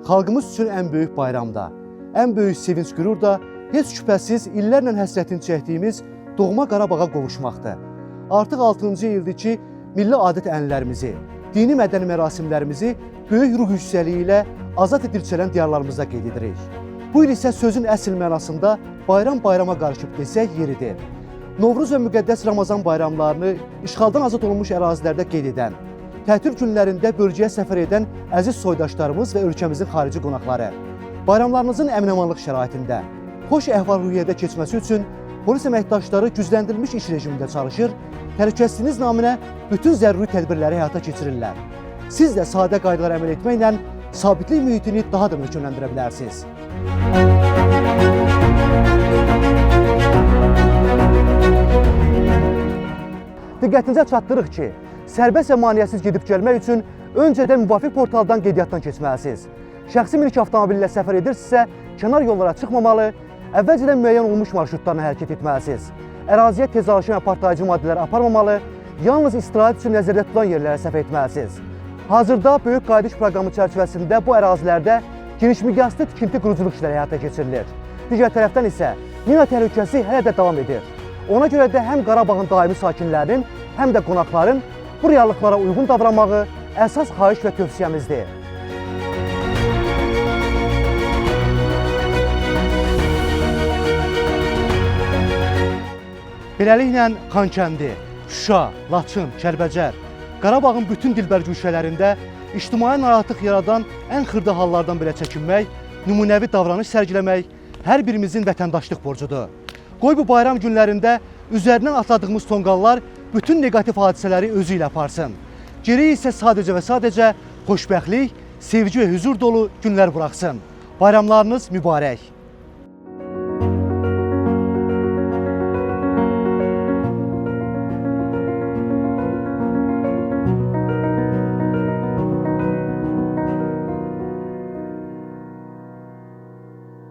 xalqımız üçün ən böyük bayramda, ən böyük sevinç qürur da heç şübhəsiz illərlə həsrətini çəkdiyimiz doğma Qarabağa qovuşmaqdır. Artıq 6-cı ildir ki, milli adət-ənənələrimizi, dini mədəni mərasimlərimizi böyük ruh yüksəliyi ilə azad edilçələn diyarlarımızda qeyd edirik. Bu il isə sözün əsl mənasında bayram-bayrama qarışıb desək yeridir. Novruz və müqəddəs Ramazan bayramlarını işğaldan azad olunmuş ərazilərdə qeyd edən, tətil günlərində bölgəyə səfər edən əziz soydaşlarımız və ölkəmizin xarici qonaqları, bayramlarınızın əmin-amanlıq şəraitində, xoş əhval-ruhiyyədə keçməsi üçün polis əməkdaşları gücləndirilmiş iş rejimində çalışır, təhlükəsizliyiniz naminə bütün zəruri tədbirləri həyata keçirirlər. Siz də sadə qaydalara əməl etməklə sabitlik mühitini daha da möhkəmləndirə bilərsiniz. Diqqətinizə çatdırıq ki, sərbəst və maneəsiz gedib gəlmək üçün öncədən müvafiq portaldan qeydiyyatdan keçməlisiniz. Şəxsi mülk avtomobili ilə səfər edirsinizsə, kənar yollara çıxmamalı, əvvəlcədən müəyyən olunmuş marşrutlarla hərəkət etməlisiniz. Əraziyə tezlaşan və partlayıcı maddələr aparmamalı, yalnız istirahət üçün nəzərdə tutulan yerlərə səfər etməlisiniz. Hazırda Böyük Qayıdış proqramı çərçivəsində bu ərazilərdə geniş miqyaslı tikinti quruculuq işləri həyata keçirilir. Digər tərəfdən isə mina təhlükəsi hələ də davam edir. Ona görə də həm Qarabağın daimi sakinlərinin, həm də qonaqların bu reallıqlara uyğun davranmağı əsas xahiş və tövsiyəmizdir. Beləliklə Xankəndi, Şuşa, Laçın, Kəlbəcər, Qarabağın bütün dilbər güşələrində ictimai narahatlıq yaradan ən xırda hallardan belə çəkinmək, nümunəvi davranış sərgiləmək hər birimizin vətəndaşlıq borcudur. Qoy bu bayram günlərində üzərindən atladığımız tonqallar bütün negativ hadisələri özü ilə aparsın. Geriyə isə sadəcə və sadəcə xoşbəxtlik, sevgi və hüzur dolu günlər buraxsın. Bayramlarınız mübarək.